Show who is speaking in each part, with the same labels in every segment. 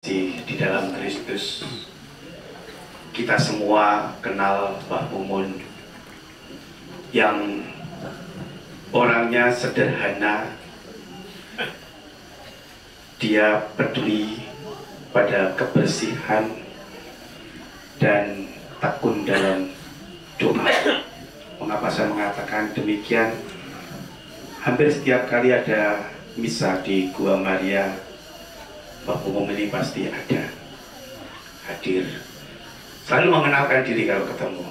Speaker 1: Di dalam Kristus, kita semua kenal Mbah Mumun yang orangnya sederhana. Dia peduli pada kebersihan dan tekun dalam doa. Mengapa saya mengatakan demikian? Hampir setiap kali ada misa di Gua Maria, Mbah Mumun ini pasti ada, hadir, selalu mengenalkan diri kalau ketemu.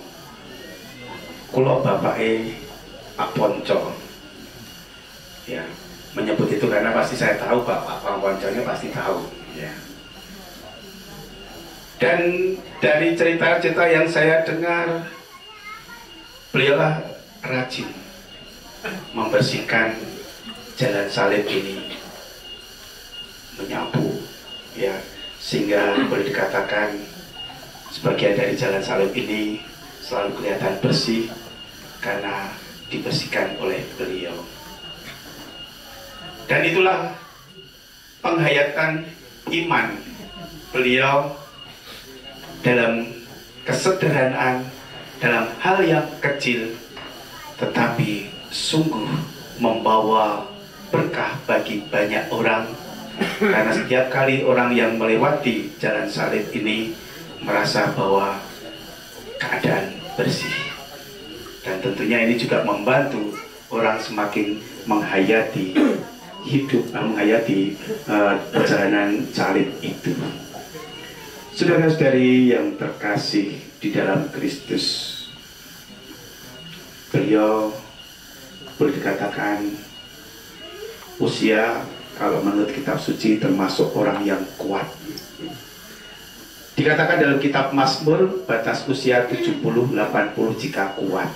Speaker 1: Kulo bapake Pak Ponco, ya, menyebut itu karena pasti saya tahu Pak Ponconya pasti tahu, ya. Dan dari cerita-cerita yang saya dengar, beliaulah rajin membersihkan jalan salib ini, menyapu, ya, sehingga boleh dikatakan sebagian dari jalan salib ini selalu kelihatan bersih karena dibersihkan oleh beliau. Dan itulah penghayatan iman beliau dalam kesederhanaan, dalam hal yang kecil tetapi sungguh membawa berkah bagi banyak orang. Karena setiap kali orang yang melewati jalan salib ini merasa bahwa keadaan bersih, dan tentunya ini juga membantu orang semakin menghayati hidup, menghayati perjalanan salib itu. Saudara-saudari yang terkasih di dalam Kristus, beliau boleh dikatakan usia, kalau menurut kitab suci, termasuk orang yang kuat. Dikatakan dalam kitab Mazmur, batas usia 70-80 jika kuat.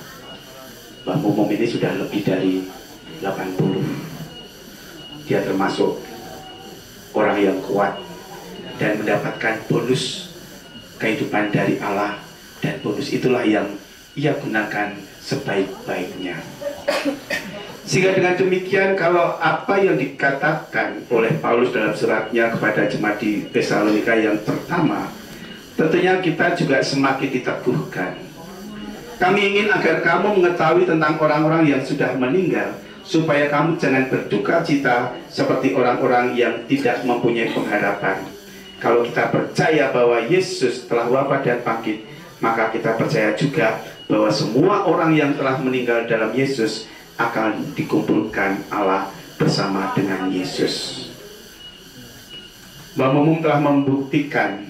Speaker 1: Mbah Mumun ini sudah lebih dari 80. Dia termasuk orang yang kuat dan mendapatkan bonus kehidupan dari Allah, dan bonus itulah yang ia gunakan sebaik-baiknya. Sehingga dengan demikian, kalau apa yang dikatakan oleh Paulus dalam suratnya kepada jemaat di Tesalonika yang pertama, tentunya kita juga semakin diteguhkan. Kami ingin agar kamu mengetahui tentang orang-orang yang sudah meninggal, supaya kamu jangan berduka cita seperti orang-orang yang tidak mempunyai pengharapan. Kalau kita percaya bahwa Yesus telah wafat dan bangkit, maka kita percaya juga bahwa semua orang yang telah meninggal dalam Yesus akan dikumpulkan Allah bersama dengan Yesus. Mbah Mumun telah membuktikan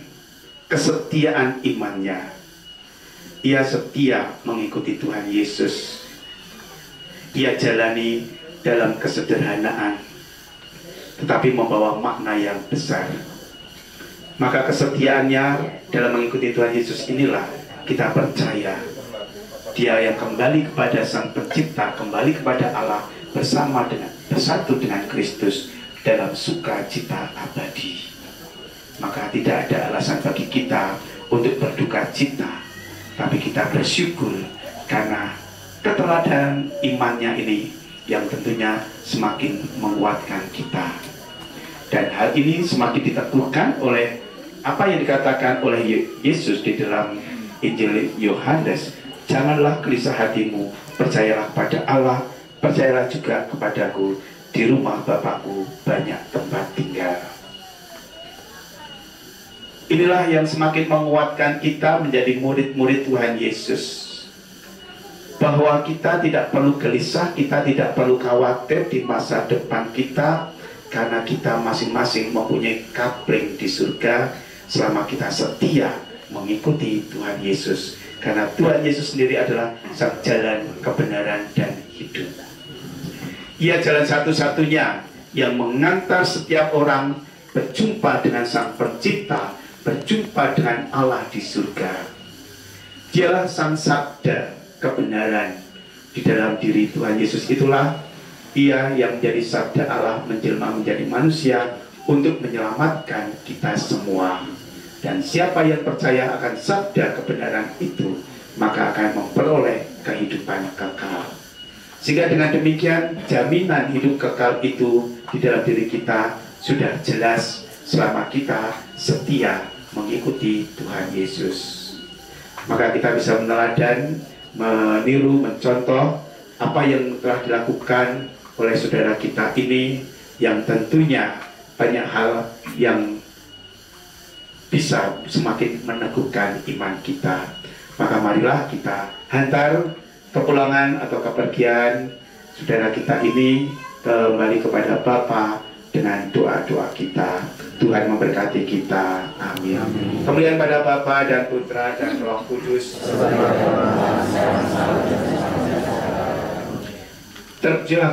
Speaker 1: kesetiaan imannya. Ia setia mengikuti Tuhan Yesus. Ia jalani dalam kesederhanaan, tetapi membawa makna yang besar. Maka kesetiaannya dalam mengikuti Tuhan Yesus inilah kita percaya dia yang kembali kepada Sang Pencipta, kembali kepada Allah, bersatu dengan Kristus dalam sukacita abadi. Maka tidak ada alasan bagi kita untuk berduka cita, tapi kita bersyukur karena keteladanan imannya ini yang tentunya semakin menguatkan kita. Dan hal ini semakin diteguhkan oleh apa yang dikatakan oleh Yesus di dalam Injil Yohanes. Janganlah gelisah hatimu, percayalah pada Allah, percayalah juga kepadaku. Di rumah Bapakku banyak tempat tinggal. Inilah yang semakin menguatkan kita menjadi murid-murid Tuhan Yesus, bahwa kita tidak perlu gelisah, kita tidak perlu khawatir di masa depan kita, karena kita masing-masing mempunyai kapling di surga selama kita setia mengikuti Tuhan Yesus. Karena Tuhan Yesus sendiri adalah sang jalan, kebenaran, dan hidup. Ia jalan satu-satunya yang mengantar setiap orang berjumpa dengan Sang Pencipta, berjumpa dengan Allah di surga. Dialah sang sabda kebenaran. Di dalam diri Tuhan Yesus itulah Ia yang menjadi sabda Allah menjelma menjadi manusia untuk menyelamatkan kita semua. Dan siapa yang percaya akan sabda kebenaran itu, maka akan memperoleh kehidupan kekal. Sehingga dengan demikian, jaminan hidup kekal itu di dalam diri kita sudah jelas selama kita setia mengikuti Tuhan Yesus. Maka kita bisa meneladan, meniru, mencontoh apa yang telah dilakukan oleh saudara kita ini, yang tentunya banyak hal yang bisa semakin meneguhkan iman kita. Maka marilah kita hantar kepulangan atau kepergian saudara kita ini kembali kepada Bapa dengan doa-doa kita. Tuhan memberkati kita. Amin. Kemuliaan pada Bapa dan Putra dan Roh Kudus. Terjelas